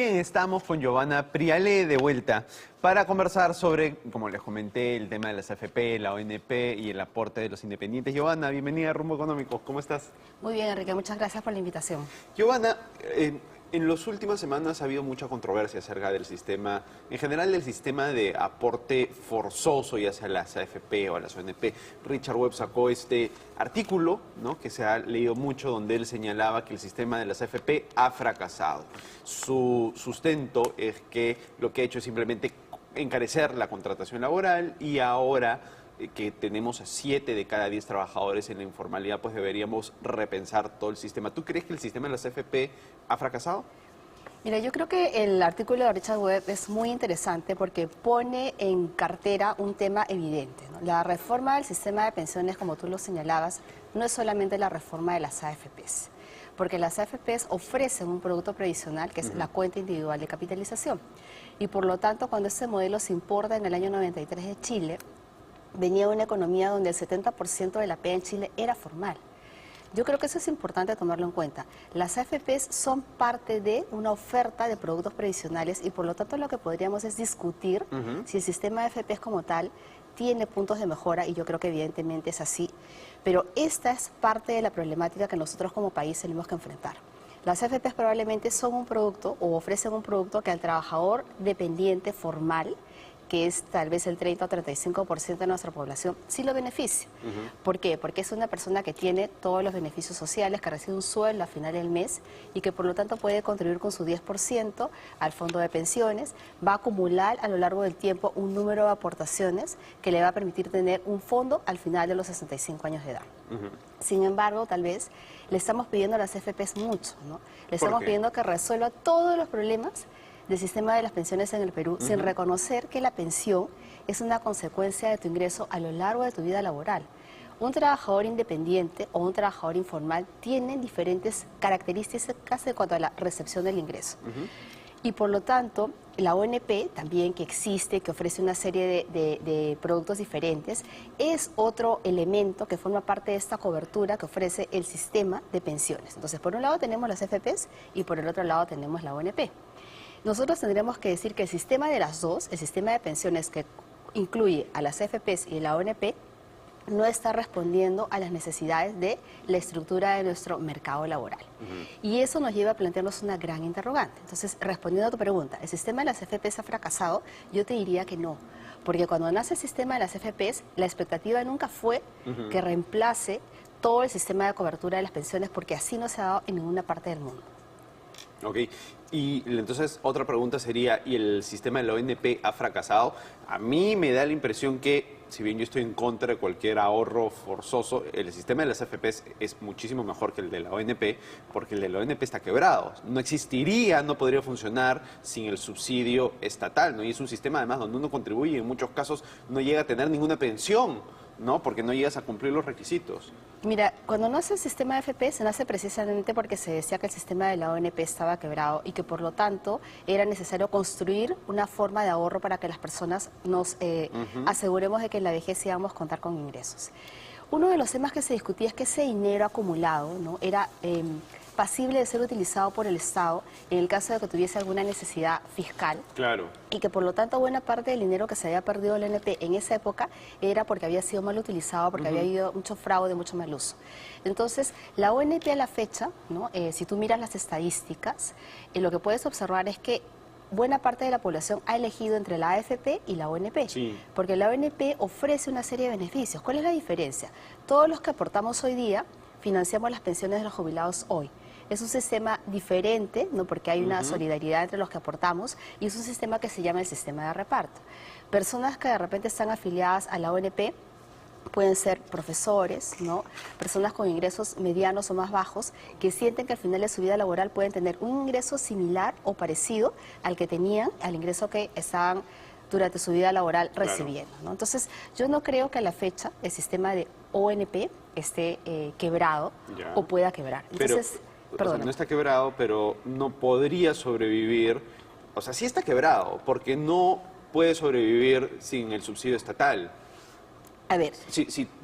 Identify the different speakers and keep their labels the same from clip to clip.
Speaker 1: Bien, estamos con Giovanna Priale de vuelta para conversar sobre, como les comenté, el tema de las AFP, la ONP y el aporte de los independientes. Giovanna, bienvenida a Rumbo Económico. ¿Cómo estás?
Speaker 2: Muy bien, Enrique. Muchas gracias por la invitación.
Speaker 1: Giovanna, en las últimas semanas ha habido mucha controversia acerca del sistema, en general del sistema de aporte forzoso, ya sea a las AFP o a las ONP. Richard Webb sacó este artículo, ¿no?, que se ha leído mucho, donde él señalaba que el sistema de las AFP ha fracasado. Su sustento es que lo que ha hecho es simplemente encarecer la contratación laboral y ahora que tenemos a 7 de cada 10 trabajadores en la informalidad, pues deberíamos repensar todo el sistema. ¿Tú crees que el sistema de las AFP ha fracasado?
Speaker 2: Mira, yo creo que el artículo de Richard Webb es muy interesante porque pone en cartera un tema evidente, ¿no? La reforma del sistema de pensiones, como tú lo señalabas, no es solamente la reforma de las AFPs, porque las AFPs ofrecen un producto previsional que es la cuenta individual de capitalización. Y por lo tanto, cuando este modelo se importa en el año 93 de Chile, venía de una economía donde el 70% de la PEA en Chile era formal. Yo creo que eso es importante tomarlo en cuenta. Las AFPs son parte de una oferta de productos previsionales y por lo tanto lo que podríamos es discutir si el sistema de AFPs como tal tiene puntos de mejora, y yo creo que evidentemente es así, pero esta es parte de la problemática que nosotros como país tenemos que enfrentar. Las AFPs probablemente son un producto o ofrecen un producto que al trabajador dependiente formal, que es tal vez el 30 o 35% de nuestra población, sí lo beneficia. ¿Por qué? Porque es una persona que tiene todos los beneficios sociales, que recibe un sueldo a final del mes y que por lo tanto puede contribuir con su 10% al fondo de pensiones, va a acumular a lo largo del tiempo un número de aportaciones que le va a permitir tener un fondo al final de los 65 años de edad. Sin embargo, tal vez le estamos pidiendo a las AFPs mucho, ¿no? Le estamos pidiendo que resuelva todos los problemas del sistema de las pensiones en el Perú, sin reconocer que la pensión es una consecuencia de tu ingreso a lo largo de tu vida laboral. Un trabajador independiente o un trabajador informal tienen diferentes características en cuanto a la recepción del ingreso. Y por lo tanto, la ONP también, que existe, que ofrece una serie de productos diferentes, es otro elemento que forma parte de esta cobertura que ofrece el sistema de pensiones. Entonces, por un lado tenemos las AFPs y por el otro lado tenemos la ONP. Nosotros tendremos que decir que el sistema de las dos, el sistema de pensiones que incluye a las AFPs y la ONP, no está respondiendo a las necesidades de la estructura de nuestro mercado laboral. Y eso nos lleva a plantearnos una gran interrogante. Entonces, respondiendo a tu pregunta, ¿el sistema de las AFPs ha fracasado? Yo te diría que no, porque cuando nace el sistema de las AFPs, la expectativa nunca fue que reemplace todo el sistema de cobertura de las pensiones, porque así no se ha dado en ninguna parte del mundo.
Speaker 1: Ok, y entonces otra pregunta sería, ¿y el sistema de la ONP ha fracasado? A mí me da la impresión que, si bien yo estoy en contra de cualquier ahorro forzoso, el sistema de las AFPs es muchísimo mejor que el de la ONP, porque el de la ONP está quebrado. No existiría, no podría funcionar sin el subsidio estatal, ¿no? Y es un sistema además donde uno contribuye y en muchos casos no llega a tener ninguna pensión, ¿no? Porque no llegas a cumplir los requisitos.
Speaker 2: Mira, cuando nace el sistema de AFP, se nace precisamente porque se decía que el sistema de la ONP estaba quebrado y que por lo tanto era necesario construir una forma de ahorro para que las personas nos aseguremos de que en la vejez íbamos a contar con ingresos. Uno de los temas que se discutía es que ese dinero acumulado, ¿no?, era pasible de ser utilizado por el Estado en el caso de que tuviese alguna necesidad fiscal.
Speaker 1: Claro.
Speaker 2: Y que por lo tanto buena parte del dinero que se había perdido el ONP en esa época era porque había sido mal utilizado, porque había habido mucho fraude, mucho mal uso. Entonces, la ONP a la fecha, ¿no?, si tú miras las estadísticas, lo que puedes observar es que buena parte de la población ha elegido entre la AFP y la ONP, porque la ONP ofrece una serie de beneficios. ¿Cuál es la diferencia? Todos los que aportamos hoy día financiamos las pensiones de los jubilados hoy. Es un sistema diferente, ¿no?, porque hay una solidaridad entre los que aportamos, y es un sistema que se llama el sistema de reparto. Personas que de repente están afiliadas a la ONP pueden ser profesores, ¿no?, personas con ingresos medianos o más bajos, que sienten que al final de su vida laboral pueden tener un ingreso similar o parecido al que tenían, al ingreso que estaban durante su vida laboral recibiendo, ¿no? Entonces, yo no creo que a la fecha el sistema de ONP esté quebrado o pueda quebrar. Entonces,
Speaker 1: o sea, no está quebrado, pero no podría sobrevivir. O sea, sí está quebrado, porque no puede sobrevivir sin el subsidio estatal.
Speaker 2: A ver,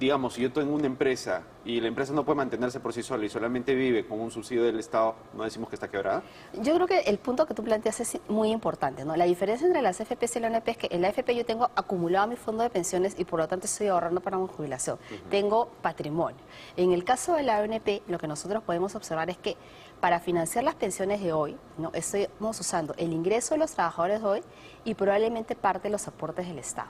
Speaker 1: Digamos, si yo tengo una empresa y la empresa no puede mantenerse por sí sola y solamente vive con un subsidio del Estado, ¿no decimos que está quebrada?
Speaker 2: yo creo que el punto que tú planteas es muy importante, ¿no? La diferencia entre las AFPs y la ONP es que en la AFP yo tengo acumulado mi fondo de pensiones y por lo tanto estoy ahorrando para mi jubilación. Tengo patrimonio. En el caso de la ONP, lo que nosotros podemos observar es que para financiar las pensiones de hoy, ¿no? Estamos usando el ingreso de los trabajadores de hoy y probablemente parte de los aportes del Estado.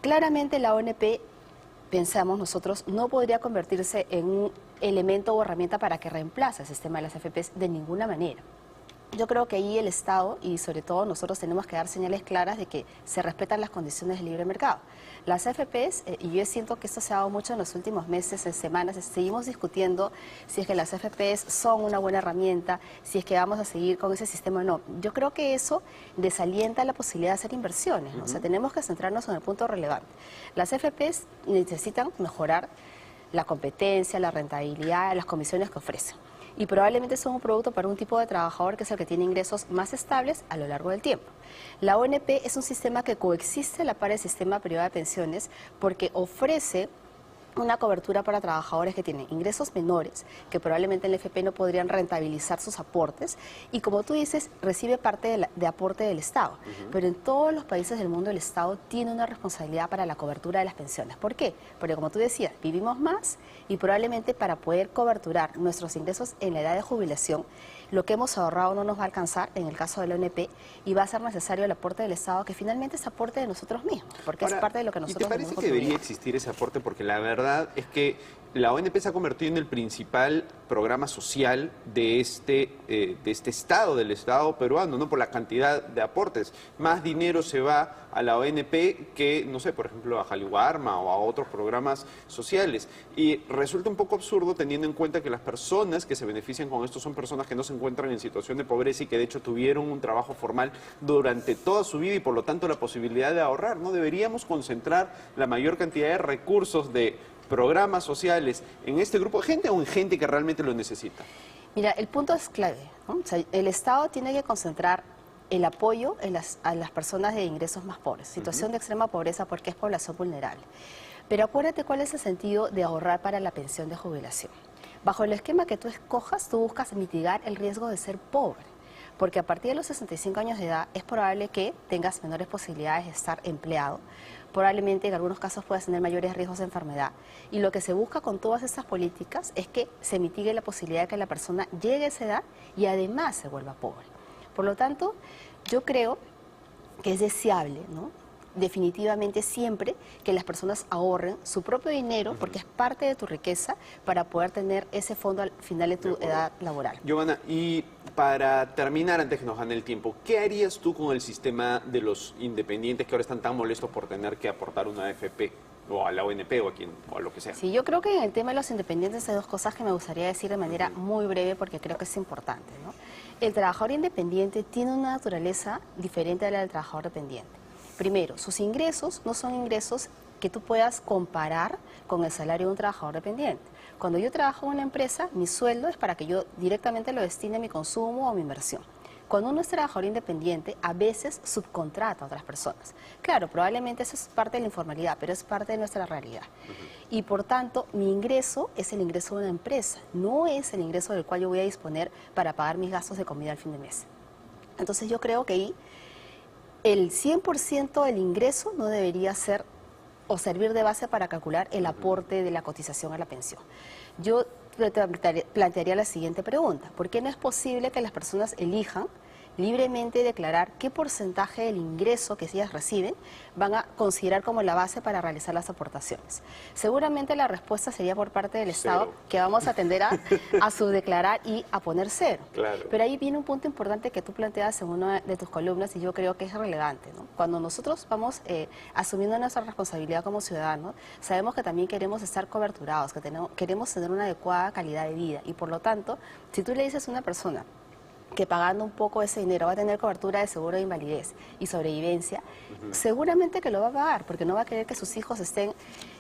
Speaker 2: Claramente la ONP, pensamos nosotros, no podría convertirse en un elemento o herramienta para que reemplace el sistema de las AFPs de ninguna manera. Yo creo que ahí el Estado y sobre todo nosotros tenemos que dar señales claras de que se respetan las condiciones del libre mercado. Las AFPs, y yo siento que esto se ha dado mucho en los últimos meses, en semanas, seguimos discutiendo si es que las AFPs son una buena herramienta, si es que vamos a seguir con ese sistema o no. Yo creo que eso desalienta la posibilidad de hacer inversiones, ¿no? O sea, tenemos que centrarnos en el punto relevante. Las AFPs necesitan mejorar la competencia, la rentabilidad, las comisiones que ofrecen. Y probablemente son un producto para un tipo de trabajador que es el que tiene ingresos más estables a lo largo del tiempo. La ONP es un sistema que coexiste a la par del sistema privado de pensiones porque ofrece una cobertura para trabajadores que tienen ingresos menores, que probablemente en el FP no podrían rentabilizar sus aportes, y como tú dices, recibe parte de aporte del Estado. Pero en todos los países del mundo el Estado tiene una responsabilidad para la cobertura de las pensiones. ¿Por qué? Porque como tú decías, vivimos más y probablemente para poder coberturar nuestros ingresos en la edad de jubilación, lo que hemos ahorrado no nos va a alcanzar en el caso de la ONP y va a ser necesario el aporte del Estado, que finalmente es aporte de nosotros mismos, porque es parte de lo que nosotros
Speaker 1: ¿Y te parece que debería existir ese aporte? Porque la verdad es que la ONP se ha convertido en el principal programa social de este Estado, del Estado peruano, ¿no? Por la cantidad de aportes. Más dinero se va a la ONP que, no sé, por ejemplo, a Jaliwarma o a otros programas sociales. Y resulta un poco absurdo teniendo en cuenta que las personas que se benefician con esto son personas que no se encuentran en situación de pobreza y que de hecho tuvieron un trabajo formal durante toda su vida y por lo tanto la posibilidad de ahorrar, ¿no? Deberíamos concentrar la mayor cantidad de recursos de programas sociales en este grupo de gente o en gente que realmente lo necesita.
Speaker 2: Mira, el punto es clave, ¿no? O sea, el Estado tiene que concentrar el apoyo a las personas de ingresos más pobres, situación de extrema pobreza porque es población vulnerable. Pero acuérdate cuál es el sentido de ahorrar para la pensión de jubilación. Bajo el esquema que tú escojas, tú buscas mitigar el riesgo de ser pobre, porque a partir de los 65 años de edad es probable que tengas menores posibilidades de estar empleado, probablemente en algunos casos puedas tener mayores riesgos de enfermedad. Y lo que se busca con todas estas políticas es que se mitigue la posibilidad de que la persona llegue a esa edad y además se vuelva pobre. Por lo tanto, yo creo que es deseable, ¿no? Definitivamente siempre que las personas ahorren su propio dinero, porque es parte de tu riqueza, para poder tener ese fondo al final de tu edad laboral.
Speaker 1: Giovanna, y para terminar, antes que nos gane el tiempo, ¿qué harías tú con el sistema de los independientes que ahora están tan molestos por tener que aportar una AFP? O a la ONP o a lo que sea.
Speaker 2: Sí, yo creo que en el tema de los independientes hay dos cosas que me gustaría decir de manera muy breve porque creo que es importante, ¿no? El trabajador independiente tiene una naturaleza diferente a la del trabajador dependiente. Primero, sus ingresos no son ingresos que tú puedas comparar con el salario de un trabajador dependiente. Cuando yo trabajo en una empresa, mi sueldo es para que yo directamente lo destine a mi consumo o a mi inversión. Cuando uno es trabajador independiente, a veces subcontrata a otras personas. Claro, probablemente eso es parte de la informalidad, pero es parte de nuestra realidad. Y por tanto, mi ingreso es el ingreso de una empresa, no es el ingreso del cual yo voy a disponer para pagar mis gastos de comida al fin de mes. Entonces yo creo que ahí el 100% del ingreso no debería ser o servir de base para calcular el aporte de la cotización a la pensión. Yo plantearía la siguiente pregunta: ¿por qué no es posible que las personas elijan libremente declarar qué porcentaje del ingreso que ellas reciben van a considerar como la base para realizar las aportaciones? Seguramente la respuesta sería por parte del Estado, que vamos a tender a subdeclarar y a poner cero.
Speaker 1: Claro.
Speaker 2: Pero ahí viene un punto importante que tú planteas en una de tus columnas y yo creo que es relevante, ¿no? Cuando nosotros vamos asumiendo nuestra responsabilidad como ciudadanos, sabemos que también queremos estar coberturados, que queremos tener una adecuada calidad de vida y por lo tanto, si tú le dices a una persona que pagando un poco ese dinero va a tener cobertura de seguro de invalidez y sobrevivencia, seguramente que lo va a pagar, porque no va a querer que sus hijos estén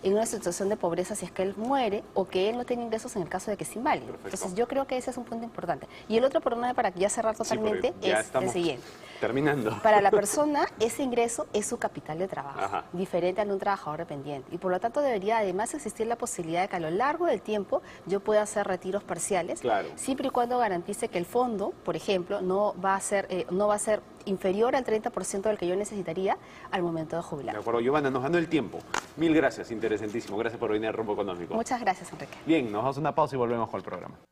Speaker 2: en una situación de pobreza si es que él muere o que él no tiene ingresos en el caso de que es inválido.
Speaker 1: Perfecto.
Speaker 2: Entonces yo creo que ese es un punto importante. Y el otro problema para ya cerrar totalmente
Speaker 1: porque ya
Speaker 2: es el
Speaker 1: estamos
Speaker 2: siguiente.
Speaker 1: terminando.
Speaker 2: Para la persona, ese ingreso es su capital de trabajo,
Speaker 1: Ajá.
Speaker 2: diferente al de un trabajador dependiente. Y por lo tanto debería además existir la posibilidad de que a lo largo del tiempo yo pueda hacer retiros parciales,
Speaker 1: Claro.
Speaker 2: siempre y cuando garantice que el fondo, por ejemplo, no va a ser inferior al 30% del que yo necesitaría al momento de
Speaker 1: De
Speaker 2: jubilar.
Speaker 1: acuerdo, Giovanna, nos ganó el tiempo. Mil gracias, interesantísimo. Gracias por venir a Rumbo Económico.
Speaker 2: Muchas gracias, Enrique.
Speaker 1: Bien, nos vamos a una pausa y volvemos con el programa.